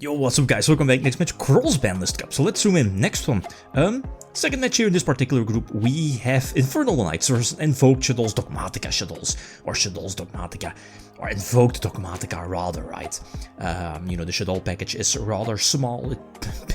Yo, what's up guys, welcome back. Next match, Cross-Banlist Cup. So let's zoom in. Next one. Second match here in this particular group, we have Infernoble Knights versus Invoked Shadows Dogmatika Shadows. Or Shadows Dogmatika. Or Invoked Dogmatika rather, right? You know, the Shadow package is rather small. It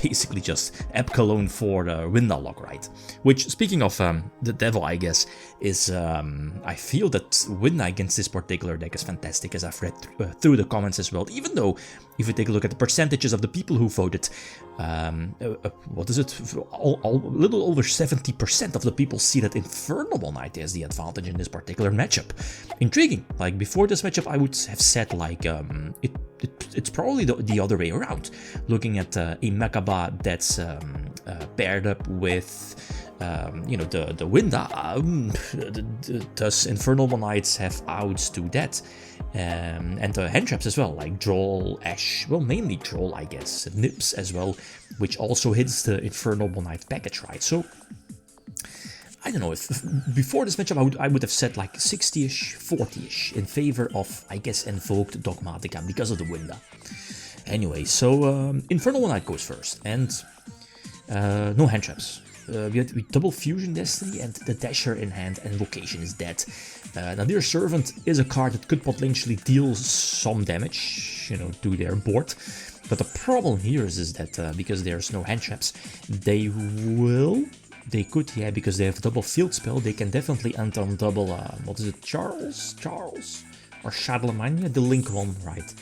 basically just app cologne for the window lock, right? Which, speaking of the devil, I guess, is I feel that win against this particular deck is fantastic, as I've read through the comments as well. Even though, if you take a look at the percentages of the people who voted, what is it? A little over 70% of the people see that Infernoble Knight has the advantage in this particular matchup. Intriguing. Like, before this matchup, I would have said, like, it's probably the other way around. Looking at a Mekaba that's paired up with, you know, the Winda, does Infernoble Knights have outs to that? And the hand traps as well, like Droll, Ash, well, mainly Droll, I guess, Nips as well, which also hits the Infernoble Knight package, right? So, I don't know, if before this matchup I would have said like 60-ish, 40-ish in favor of, I guess, Invoked Dogmatika because of the Winda. Anyway, so Infernoble Knight goes first, and no hand traps. We double Fusion Destiny and the Dasher in hand, and Vocation is dead. Now, Dear Servant is a card that could potentially deal some damage, you know, to their board. But the problem here is that because there's no hand traps, they could, yeah, because they have double field spell, they can definitely enter on double, what is it, Charles? Or Charlemagne, the Link one, right?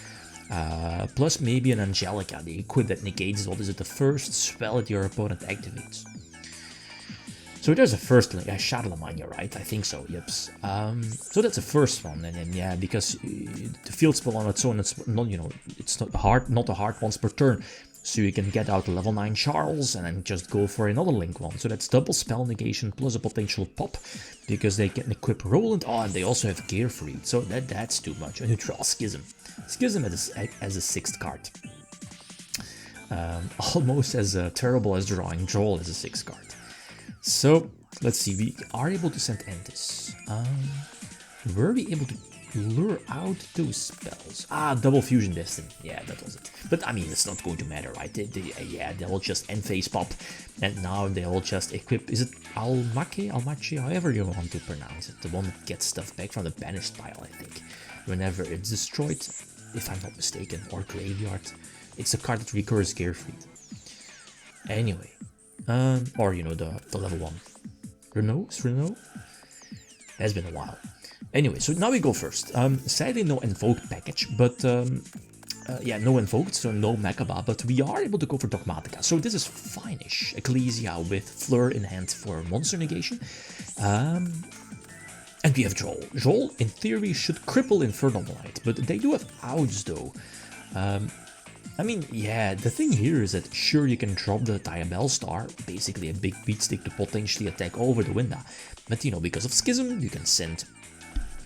Plus maybe an Angelica, the equip that negates, what is it, the first spell that your opponent activates. So there's a first link, Charlemagne, right? I think so, yeps. So that's the first one, and then yeah, because the field spell on its own, it's not, you know, it's not a hard once per turn. So you can get out the level 9 Charles and then just go for another link one. So that's double spell negation plus a potential pop, because they can equip Roland. Oh, and they also have Gear Freed, so that's too much. And you draw Schism. Schism as a 6th card. Almost as terrible as drawing Droll as a 6th card. So, let's see, we are able to send Entis. Were we able to lure out those spells? Double Fusion Destiny. Yeah, that was it. But I mean, it's not going to matter, right? Yeah, they'll just end phase pop, and now they'll just equip. Is it Almachi, however you want to pronounce it? The one that gets stuff back from the banished pile, I think. Whenever it's destroyed, if I'm not mistaken, or Graveyard. It's a card that recurs Gear Freed. Anyway. Or, you know, the level 1. Renault? Has been a while. Anyway, so now we go first. Sadly, no Invoked package, but, yeah, no Invoked, so no Mekaba, but we are able to go for Dogmatika. So this is fine-ish. Ecclesia with Fleur in hand for monster negation. And we have Droll. Droll, in theory, should cripple Infernoble Knight, but they do have outs, though. I mean, yeah, the thing here is that sure, you can drop the Diabell Star, basically a big beat stick to potentially attack over the Winda, but you know, because of Schism, you can send,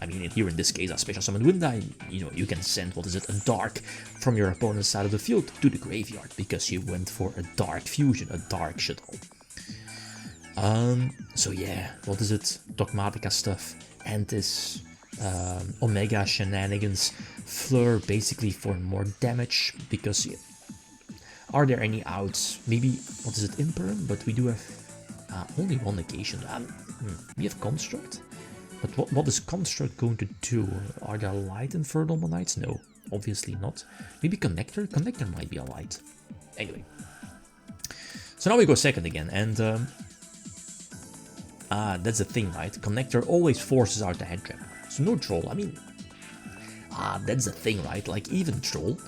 I mean, here in this case, a special summon Winda, you know, you can send, what is it, a Dark from your opponent's side of the field to the graveyard, because you went for a Dark Fusion, a Dark Shadow. So yeah, what is it, Dogmatika stuff, Antis, Omega shenanigans, Fleur basically for more damage, because yeah. Are there any outs? Maybe, what is it, Imperum, but we do have only one negation. We have Construct, but what is Construct going to do? Are there light Infernoble Knights? No, obviously not. Maybe Connector? Connector might be a light. Anyway. So now we go second again, and that's the thing, right? Connector always forces out the hand trap. So no Troll, I mean, that's the thing, right? Like, even Troll,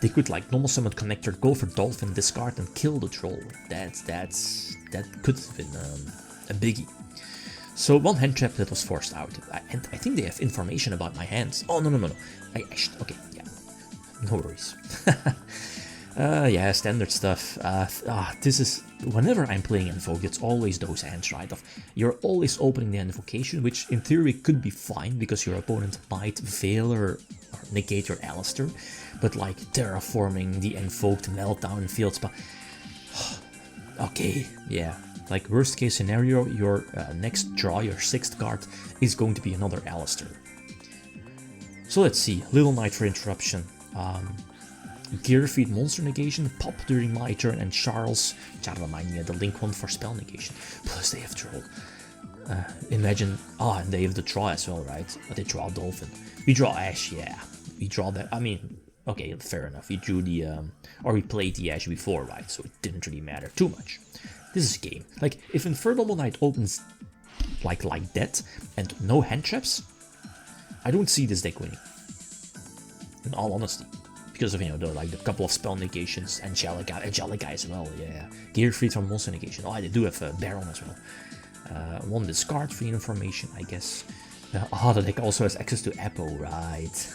they could, like, normal summon Connector, go for Dolphin, discard, and kill the Troll. That could have been a biggie. So one hand trap that was forced out, and I think they have information about my hands. Oh, no. Okay, yeah, no worries. Yeah, standard stuff. This is, whenever I'm playing Invoke, it's always those hands, right? You're always opening the Invocation, which in theory could be fine, because your opponent might Veil or negate your Alistair, but like terraforming the Invoked Meltdown field spell. Okay, yeah. Like, worst case scenario, your next draw, your 6th card, is going to be another Alistair. So let's see, Little Knight for interruption. Gear Feed Monster Negation, Pop during my turn, and Charles the Link one for Spell Negation. Plus they have Troll. Imagine, and they have the draw as well, right? But they draw Dolphin. We draw Ash, yeah. We draw that, I mean, okay, fair enough. We drew the, or we played the Ash before, right? So it didn't really matter too much. This is a game. Like, if Infernoble Knight opens like that, and no hand traps, I don't see this deck winning. In all honesty. Because of, you know, the couple of spell negations, Angelica as well, yeah. Gear Freed from Monster Negation. Oh, they do have a Baron as well. One discard for information, I guess. The deck also has access to Apo, right?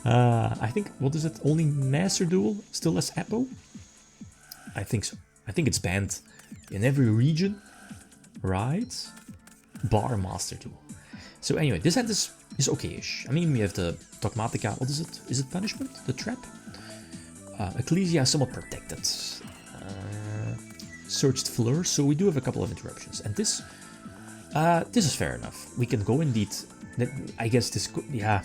I think, what is it? Only Master Duel still has Apo? I think so. I think it's banned in every region, right? Bar Master Duel. So anyway, this hand is okay-ish. I mean, we have the Dogmatika, what is it? Is it Punishment? The Trap? Ecclesia is somewhat protected. Searched Fleur, so we do have a couple of interruptions. And this is fair enough. We can go indeed. I guess this could, yeah.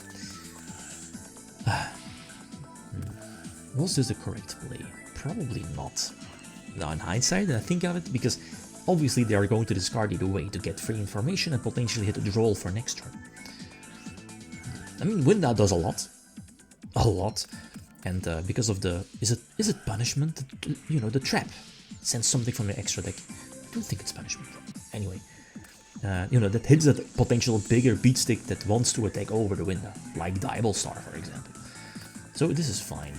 Was this the correct play? Probably not. Now in hindsight, I think of it, because obviously they are going to discard it away to get free information and potentially hit a draw for next turn. I mean, Winda does a lot, and because of the is it punishment? You know, the trap sends something from the extra deck. I don't think it's punishment. Anyway, you know, that hits that potential bigger beat stick that wants to attack over the Winda, like Diabol Star, for example. So this is fine.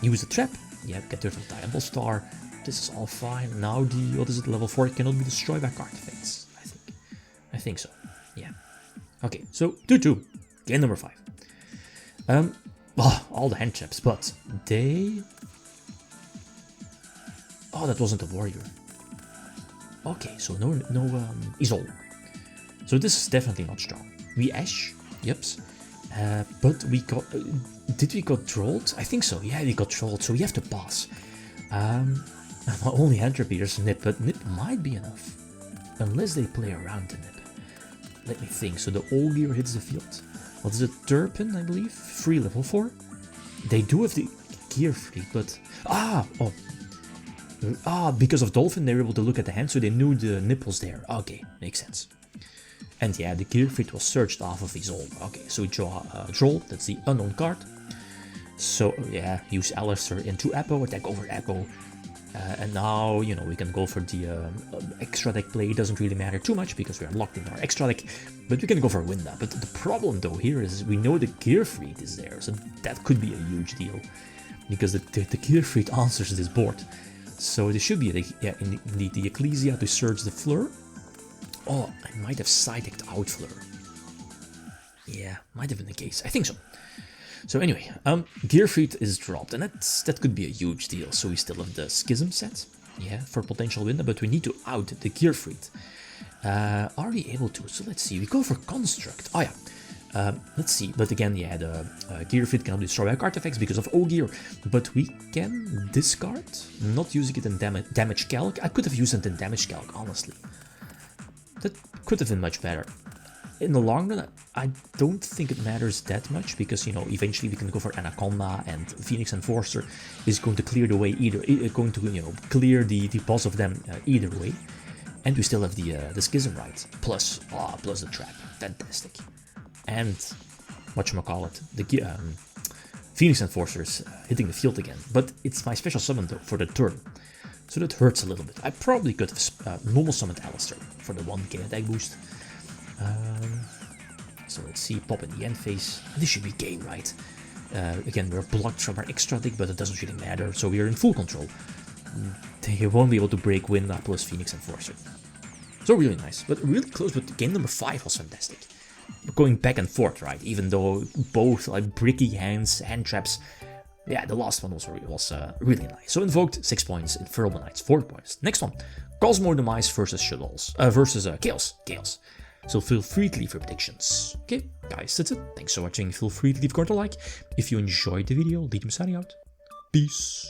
Use the trap. Yeah, get rid of Diabol Star. This is all fine. Now the, what is it, level 4 cannot be destroyed by artifacts, I think so. Yeah. Okay, so 2-2. Game number 5. All the hand traps, but they... Oh, that wasn't a warrior. Okay, so no Isol. So this is definitely not strong. We Ash, yeps. But we got... did we got trolled? I think so, yeah, we got trolled, so we have to pass. My only hand trap here is Nip, but Nip might be enough. Unless they play around the Nip. Let me think, so the Olgier hits the field. What is it, Turpin, I believe? Free level 4. They do have the Gear Free, but... because of Dolphin, they were able to look at the hand, so they knew the Nip was there. Okay, makes sense. And yeah, the Gear Free was searched off of Isol. Okay, so we draw a Troll, that's the unknown card. So yeah, use Alistair into Apo, attack over Apo. And now, you know, we can go for the extra deck play. It doesn't really matter too much because we are locked in our extra deck, but we can go for Winda. But the problem though here is we know the Gear Freed is there, so that could be a huge deal because the Gear Freed answers this board. So there should be indeed the Ecclesia to search the Fleur. Oh, I might have side-decked out Fleur. Yeah, might have been the case. I think so. So anyway, Gear Freed is dropped, and that could be a huge deal. So we still have the Schism set, yeah, for potential Winda, but we need to out the Gear Freed. Are we able to? So let's see, we go for Construct. Oh yeah, let's see, but again, yeah, the Gear Freed cannot destroy artifacts because of Ogier, but we can discard, not using it in damage calc. I could have used it in damage calc, honestly. That could have been much better. In the long run, I don't think it matters that much because, you know, eventually we can go for Anaconda and Phoenix Enforcer is going to clear the way going to, you know, clear the boss of them either way. And we still have the Schism right, plus the trap, fantastic. And whatchamacallit, the Phoenix Enforcer is hitting the field again, but it's my special summon though, for the turn. So that hurts a little bit. I probably could have normal summoned Alistair for the 1k attack boost. So let's see, pop in the end phase. This should be game, right? Again, we're blocked from our extra deck, but it doesn't really matter, so we are in full control. They won't be able to break Winda plus Phoenix Enforcer. So really nice, but really close, but game number 5 was fantastic. We're going back and forth, right? Even though both like bricky hands, hand traps. Yeah, the last one was really nice. So Invoked, 6 points, Infernoble Knights, 4 points. Next one, Cosmo Demise versus Chaos. So feel free to leave your predictions. Okay, guys, that's it. Thanks for watching. Feel free to leave a comment or like. If you enjoyed the video, Riddim signing out. Peace.